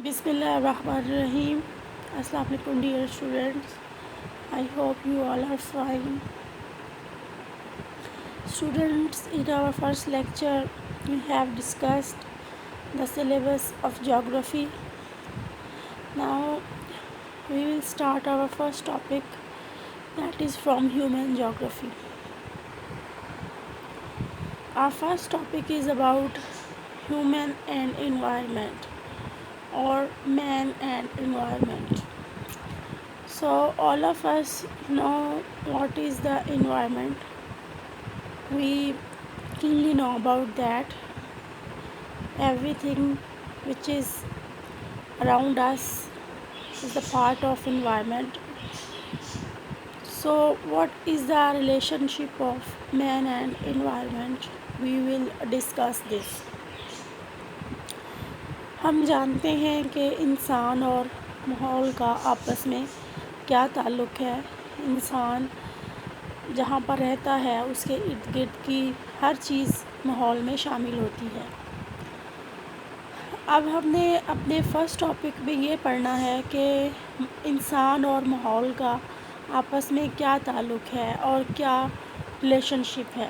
Bismillahirrahmanirrahim. Assalamu alaikum dear students. I hope you all are fine. Students, in our first lecture we have discussed the syllabus of geography. Now we will start our first topic, that is from human geography. Our first topic is about human and environment, or man and environment. So all of us know what is the environment. We keenly know about that. Everything which is around us is a part of environment. So what is the relationship of man and environment? We will discuss this. ہم جانتے ہیں کہ انسان اور ماحول کا آپس میں کیا تعلق ہے. انسان جہاں پر رہتا ہے اس کے ارد گرد کی ہر چیز ماحول میں شامل ہوتی ہے. اب ہم نے اپنے فرسٹ ٹاپک میں یہ پڑھنا ہے کہ انسان اور ماحول کا آپس میں کیا تعلق ہے اور کیا ریلیشن شپ ہے.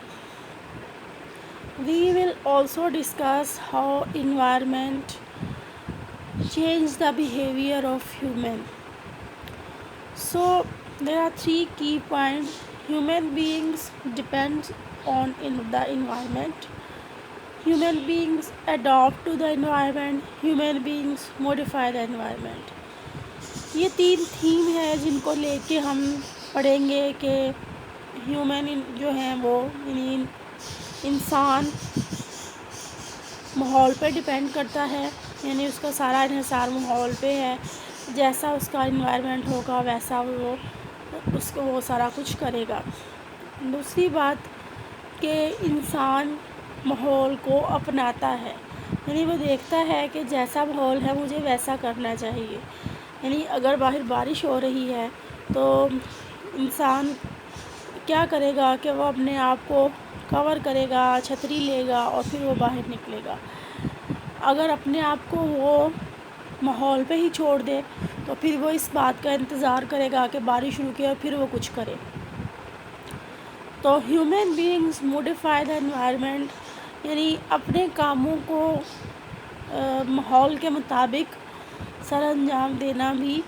We will also discuss how environment change the behavior of human. So there are three key points. Human beings depend on the environment. Human beings adapt to the environment. Human beings modify the environment. یہ تین theme ہے جن کو لے کے ہم پڑھیں گے کہ ہیومن جو ہیں وہ یعنی انسان ماحول پہ ڈپینڈ کرتا ہے، یعنی اس کا سارا انحصار ماحول پہ ہے. جیسا اس کا انوائرمنٹ ہوگا ویسا وہ سارا کچھ کرے گا. دوسری بات کہ انسان ماحول کو اپناتا ہے، یعنی وہ دیکھتا ہے کہ جیسا ماحول ہے مجھے ویسا کرنا چاہیے. یعنی اگر باہر بارش ہو رہی ہے تو انسان کیا کرے گا کہ وہ اپنے آپ کو کور کرے گا، چھتری لے گا اور پھر وہ باہر نکلے گا. اگر اپنے آپ کو وہ ماحول پہ ہی چھوڑ دے تو پھر وہ اس بات کا انتظار کرے گا کہ بارش رکے اور پھر وہ کچھ کرے. تو human beings modify the environment, یعنی اپنے کاموں کو ماحول کے مطابق سر انجام دینا بھی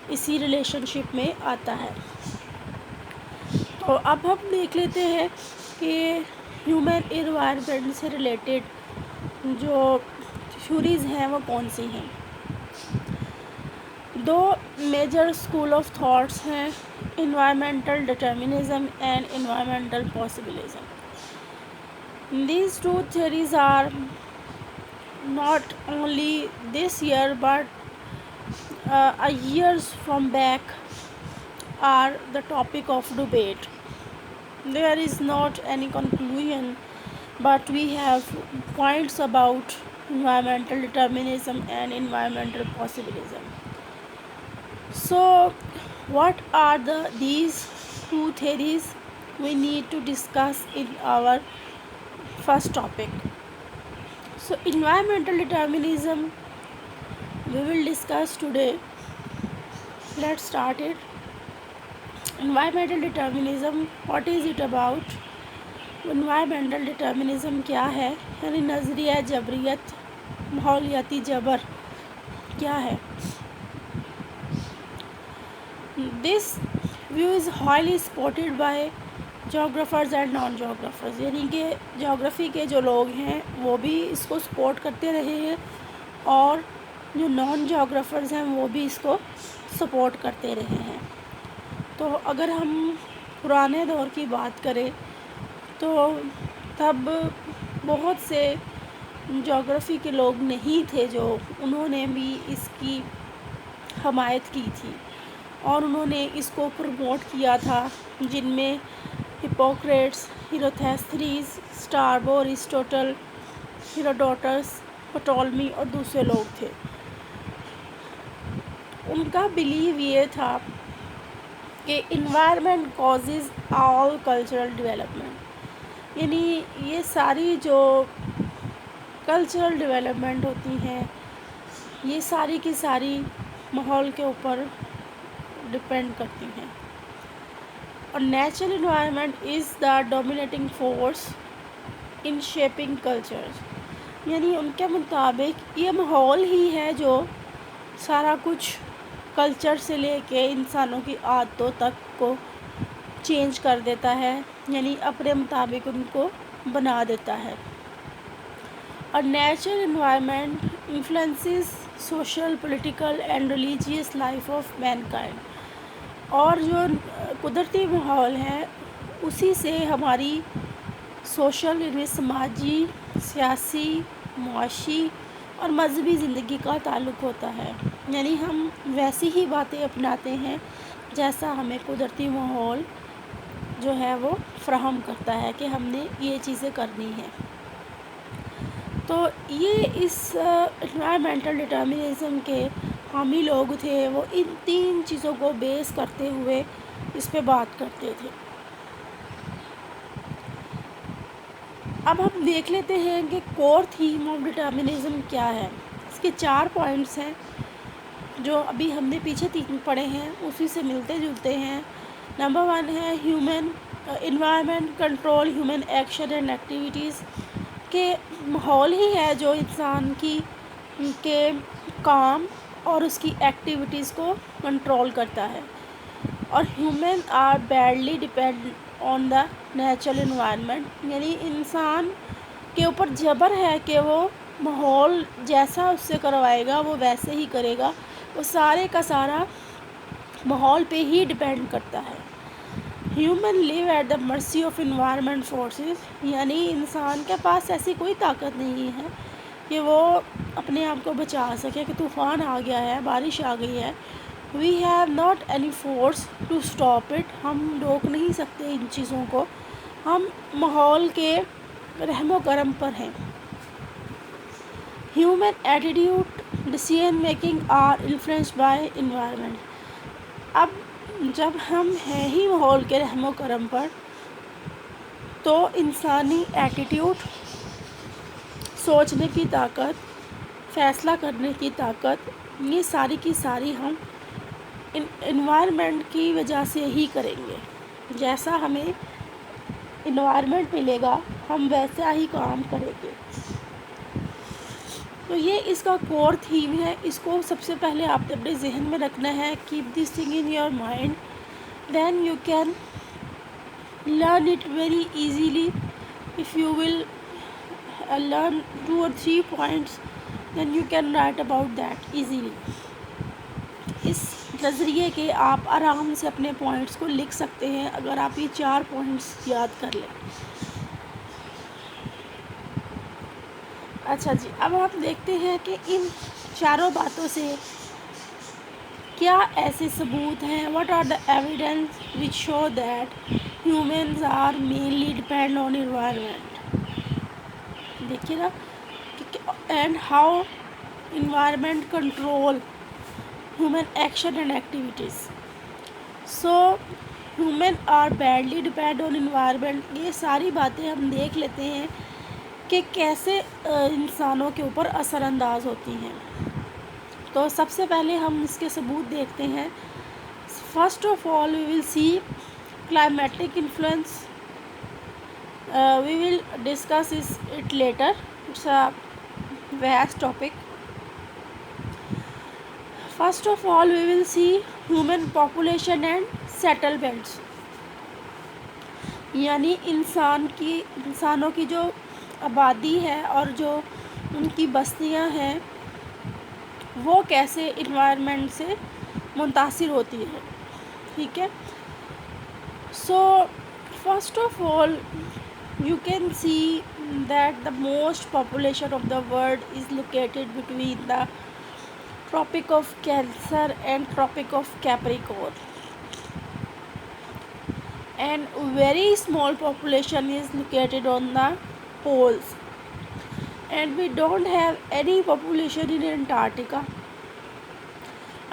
اسی ریلیشن شپ میں آتا ہے. تو اب ہم دیکھ لیتے ہیں کہ ہیومن انوائرمنٹ سے ریلیٹڈ جو تھیوریز ہیں وہ کون سی ہیں. دو میجر اسکول آف تھاٹس ہیں، environmental determinism and environmental possibilism. These two theories are not only this year but years from back are the topic of debate. There is not any conclusion, but we have points about environmental determinism and environmental possibilism. So what are these two theories we need to discuss in our first topic. So environmental determinism we will discuss today. Let's start it. Environmental determinism, what is it about? Environmental determinism کیا ہے؟ یعنی نظریہ جبریت، ماحولیاتی جبر کیا ہے؟ This view is highly supported by geographers and non-geographers. یعنی کہ جغرافی کے جو لوگ ہیں وہ بھی اس کو سپورٹ کرتے رہے ہیں اور جو نان جغرافرز ہیں وہ بھی اس کو سپورٹ کرتے رہے ہیں. تو اگر ہم پرانے دور کی بات کریں تو تب بہت سے جغرافی کے لوگ نہیں تھے جو انہوں نے بھی اس کی حمایت کی تھی اور انہوں نے اس کو پروموٹ کیا تھا، جن میں ہپوکریٹس، ہیروتھیسٹریز، اسٹرابو، ایرسٹوٹل، ہیروڈوٹس، پٹولمی اور دوسرے لوگ تھے. ان کا بلیو یہ تھا کہ environment causes all cultural development, یعنی یہ ساری جو کلچرل ڈیولپمنٹ ہوتی ہیں یہ ساری کی ساری ماحول کے اوپر ڈپینڈ کرتی ہیں. اور natural environment is the dominating force in shaping cultures. یعنی ان کے مطابق یہ ماحول ہی ہے جو سارا کچھ کلچر سے لے کے انسانوں کی عادتوں تک کو چینج کر دیتا ہے، یعنی اپنے مطابق ان کو بنا دیتا ہے. اور natural environment influences social, political and religious life of mankind. اور جو قدرتی ماحول ہے اسی سے ہماری سوشل یعنی سماجی، سیاسی، معاشی اور مذہبی زندگی کا تعلق ہوتا ہے. یعنی ہم ویسی ہی باتیں اپناتے ہیں جیسا ہمیں قدرتی ماحول جو ہے وہ فراہم کرتا ہے کہ ہم نے یہ چیزیں کرنی ہیں. تو یہ اس انوائرمنٹل ڈٹرمنزم کے حامی لوگ تھے، وہ ان 3 چیزوں کو بیس کرتے ہوئے اس پہ بات کرتے تھے. اب ہم دیکھ لیتے ہیں کہ کور تھیم آف ڈٹرمنزم کیا ہے. اس کے 4 پوائنٹس ہیں جو ابھی ہم نے پیچھے 3 پڑھے ہیں، اسی سے ملتے جلتے ہیں. نمبر 1 ہے human environment control human action and activities. کہ ماحول ہی ہے جو انسان کے کام اور اس کی ایکٹیویٹیز کو کنٹرول کرتا ہے. اور human are badly depend on the natural environment. یعنی انسان کے اوپر جبر ہے کہ وہ ماحول جیسا اس سے کروائے گا وہ ویسے ہی کرے گا. وہ سارے کا سارا ماحول پہ ہی ڈپینڈ کرتا ہے. Human leave at the mercy of environment forces. یعنی انسان کے پاس ایسی کوئی طاقت نہیں ہے کہ وہ اپنے آپ کو بچا سکے کہ طوفان آ گیا ہے، بارش آ گئی ہے. We have not any force to stop it. ہم روک نہیں سکتے ان چیزوں کو، ہم ماحول کے رحم و کرم پر ہیں. Human attitude decision making are influenced by environment. اب جب ہم ہیں ہی ماحول کے رحم و کرم پر تو انسانی ایٹیٹیوڈ، سوچنے کی طاقت، فیصلہ کرنے کی طاقت، یہ ساری کی ساری ہم انوائرمنٹ کی وجہ سے ہی کریں گے. جیسا ہمیں انوائرمنٹ ملے گا ہم ویسا ہی کام کریں گے. تو یہ اس کا کور تھیم ہے. اس کو سب سے پہلے آپ نے اپنے ذہن میں رکھنا ہے. Keep this thing in your mind then you can learn it very easily. If you will learn 2 or 3 points then you can write about that easily. اس نظریے کے آپ آرام سے اپنے پوائنٹس کو لکھ سکتے ہیں اگر آپ یہ 4 پوائنٹس یاد کر لیں. اچھا جی، اب ہم دیکھتے ہیں کہ ان چاروں باتوں سے کیا ایسے ثبوت ہیں. What are the evidence which show that humans are mainly depend on environment. دیکھیے نا، and how environment control human action and activities. So human are badly depend on environment. یہ ساری باتیں ہم دیکھ لیتے ہیں کہ کیسے انسانوں کے اوپر اثر انداز ہوتی ہیں. تو سب سے پہلے ہم اس کے ثبوت دیکھتے ہیں. First of all we will see climatic influence. We will discuss it later. It's a vast topic. First of all, we will see human population and settlements. یعنی انسانوں کی جو آبادی ہے اور جو ان کی بستیاں ہیں وہ کیسے انوائرمنٹ سے متاثر ہوتی ہے. ٹھیک ہے. So first of all you can see that the most population of the world is located between the Tropic of Cancer and Tropic of Capricorn, and very small population is located on the poles, and we don't have any population in Antarctica.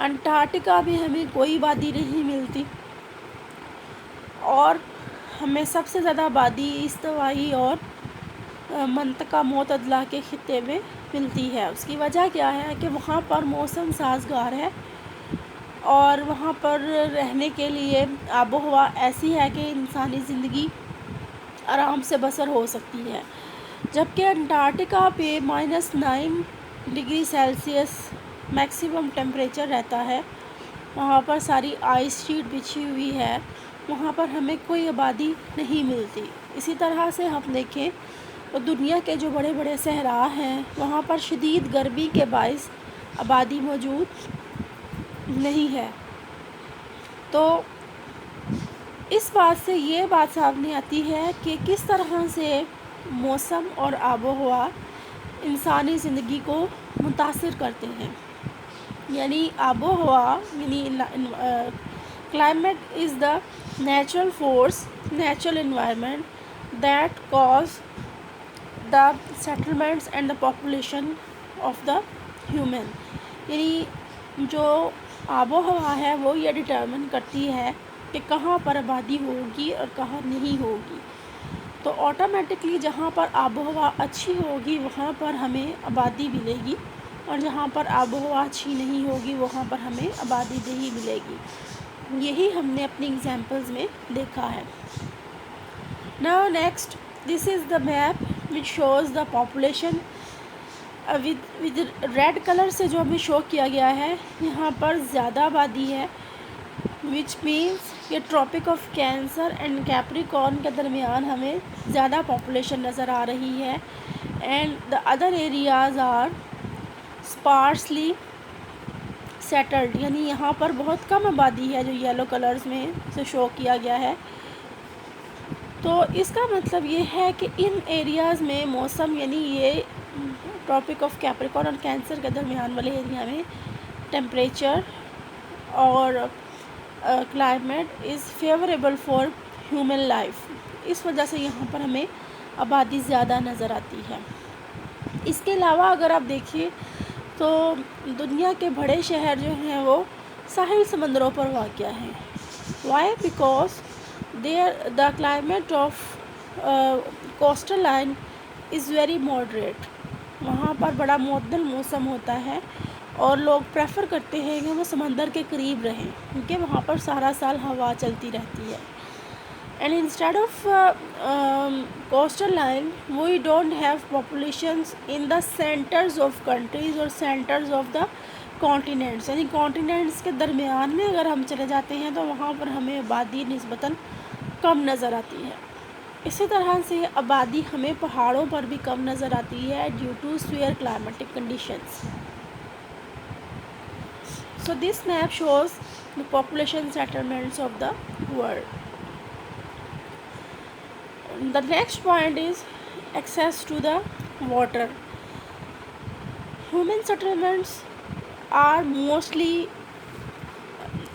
Antarctica بھی ہمیں کوئی آبادی نہیں ملتی، اور ہمیں سب سے زیادہ آبادی استوائی اور منطقہ معتدلہ کے خطے میں ملتی ہے۔ اس کی وجہ کیا ہے کہ وہاں پر موسم سازگار ہے اور وہاں پر رہنے کے لیے آب و ہوا ایسی ہے کہ انسانی زندگی آرام سے بسر ہو سکتی ہے، جبکہ انٹارکٹیکا پہ -9 ڈگری سیلسیس میکسیمم ٹیمپریچر رہتا ہے۔ وہاں پر ساری آئس شیٹ بچھی ہوئی ہے، وہاں پر ہمیں کوئی آبادی نہیں ملتی۔ اسی طرح سے ہم دیکھیں تو دنیا کے جو بڑے بڑے صحرا ہیں وہاں پر شدید گرمی کے باعث آبادی موجود نہیں ہے۔ تو اس بات سے یہ بات سامنے آتی ہے کہ کس طرح سے موسم اور آب و ہوا انسانی زندگی کو متاثر کرتے ہیں۔ یعنی آب و ہوا یعنی climate is the natural force, natural environment that cause the settlements and the population of the human. یعنی جو آب و ہوا ہے وہ یہ ڈٹرمن کرتی ہے کہ کہاں پر آبادی ہوگی اور کہاں نہیں ہوگی۔ تو آٹومیٹکلی جہاں پر آب و ہوا اچھی ہوگی وہاں پر ہمیں آبادی ملے گی، اور جہاں پر آب و ہوا اچھی نہیں ہوگی وہاں پر ہمیں آبادی نہیں ملے گی۔ یہی ہم نے اپنی ایگزامپلز میں دیکھا ہے۔ Now next, this is the map which shows the population with red color سے جو ہمیں شو کیا گیا ہے یہاں پر زیادہ آبادی ہے، which means کہ tropic of cancer and Capricorn کے درمیان ہمیں زیادہ پاپولیشن نظر آ رہی ہے، and the other areas are sparsely settled, یعنی یہاں پر بہت کم آبادی ہے جو یلو کلرز میں سے شو کیا گیا ہے۔ تو اس کا مطلب یہ ہے کہ ان ایریاز میں موسم یعنی یہ ٹراپک آف کیپریکارن اور کینسر کے درمیان والے ایریا میں ٹیمپریچر اور climate is favourable for human life, اس وجہ سے یہاں پر ہمیں آبادی زیادہ نظر آتی ہے۔ اس کے علاوہ اگر آپ دیکھیے تو دنیا کے بڑے شہر جو ہیں وہ ساحل سمندروں پر واقع ہیں۔ Why? Because the climate of coastal line is very moderate، وہاں پر بڑا معتدل موسم ہوتا ہے اور لوگ پریفر کرتے ہیں کہ وہ سمندر کے قریب رہیں کیونکہ وہاں پر سارا سال ہوا چلتی رہتی ہے۔ and instead of coastal line we don't have populations in the centers of countries or centers of the continents، یعنی کانٹیننٹس کے درمیان میں اگر ہم چلے جاتے ہیں تو وہاں پر ہمیں آبادی نسبتاً کم نظر آتی ہے۔ اسی طرح سے آبادی ہمیں پہاڑوں پر بھی کم نظر آتی ہے due to severe climatic conditions. So this map shows the population settlements of the world. The next point is access to the water. Human settlements are mostly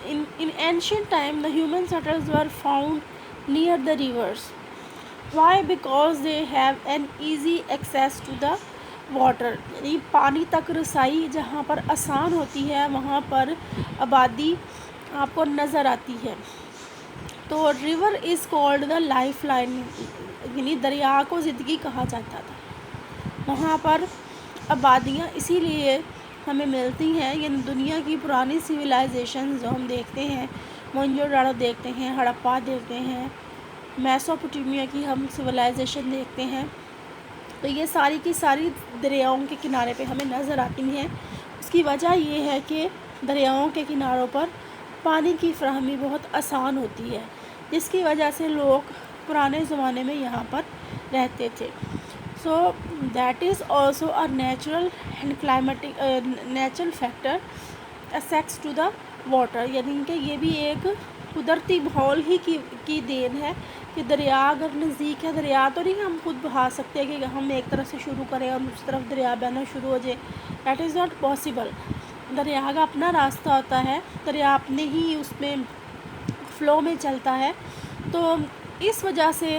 in ancient time the human settlements were found near the rivers. Why? Because they have an easy access to the water, یعنی پانی تک رسائی جہاں پر آسان ہوتی ہے وہاں پر آبادی آپ کو نظر آتی ہے۔ تو river is called the life line, یعنی دریا کو زندگی کہا جاتا تھا۔ وہاں پر آبادیاں اسی لیے ہمیں ملتی ہیں، یعنی دنیا کی پرانی سویلائزیشن جو ہم دیکھتے ہیں، موہنجو داڑو دیکھتے ہیں، ہڑپا دیکھتے ہیں، میسوپوٹیمیا کی ہم سویلائزیشن دیکھتے ہیں، تو یہ ساری کی ساری دریاؤں کے کنارے پہ ہمیں نظر آتی ہیں۔ اس کی وجہ یہ ہے کہ دریاؤں کے کناروں پر پانی کی فراہمی بہت آسان ہوتی ہے، جس کی وجہ سے لوگ پرانے زمانے میں یہاں پر رہتے تھے۔ So that is also a natural and climatic natural factor access to the water, یعنی کہ یہ بھی ایک قدرتی ماحول ہی کی دین ہے کہ دریا اگر نزدیک ہے، دریا تو نہیں ہم خود بہا سکتے کہ ہم ایک طرف سے شروع کریں اور اس طرف دریا بہنا شروع ہو جائے، دیٹ از ناٹ پاسبل۔ دریا کا اپنا راستہ ہوتا ہے، دریا اپنے ہی اس میں فلو میں چلتا ہے، تو اس وجہ سے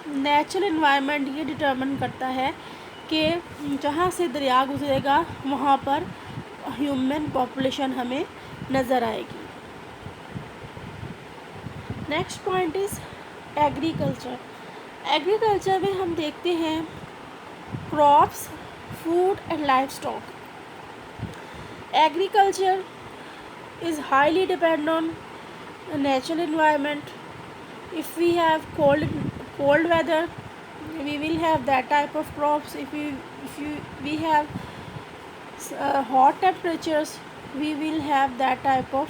نیچرل انوائرمنٹ یہ ڈٹرمن کرتا ہے کہ جہاں سے دریا گزرے گا وہاں پر ہیومن پاپولیشن ہمیں نظر آئے گی۔ Next point is agriculture. Agriculture میں ہم دیکھتے ہیں crops food and livestock. Agriculture is highly dependent on natural environment. If we have cold weather, we will have that type of crops. If we have hot temperatures, we will have that type of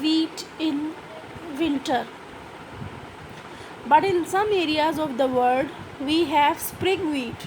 wheat in winter, but in some areas of the world we have spring wheat.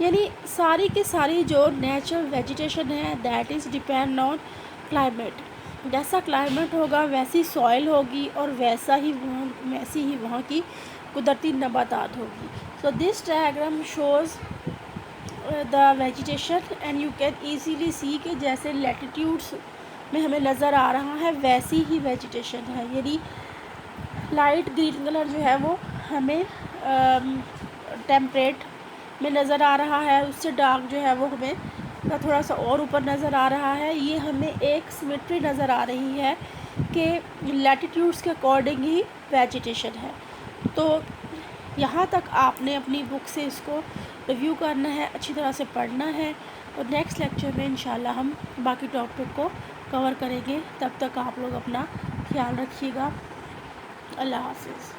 یعنی ساری کی ساری جو natural vegetation ہے that is depend on climate. جیسا climate ہوگا ویسی soil ہوگی اور ویسی ہی وہاں کی قدرتی نباتات ہوگی. So this diagram shows the vegetation and you can easily see کہ جیسے لیٹیٹیوڈس میں ہمیں نظر آ رہا ہے ویسی ہی ویجیٹیشن ہے. یعنی لائٹ گرین کلر جو ہے وہ ہمیں ٹیمپریٹ میں نظر آ رہا ہے, اس سے ڈارک جو ہے وہ ہمیں تھوڑا سا اور اوپر نظر آ رہا ہے. یہ ہمیں ایک سمیٹری نظر آ رہی ہے کہ لیٹیٹیوڈس کے اکارڈنگ ہی ویجیٹیشن ہے. تو یہاں تک آپ نے اپنی بک سے اس کو ریویو کرنا ہے, اچھی طرح سے پڑھنا ہے, اور نیکسٹ لیکچر میں انشاءاللہ ہم باقی ٹاپک کو کور کریں گے. تب تک آپ لوگ اپنا خیال رکھیے گا. اللہ حافظ.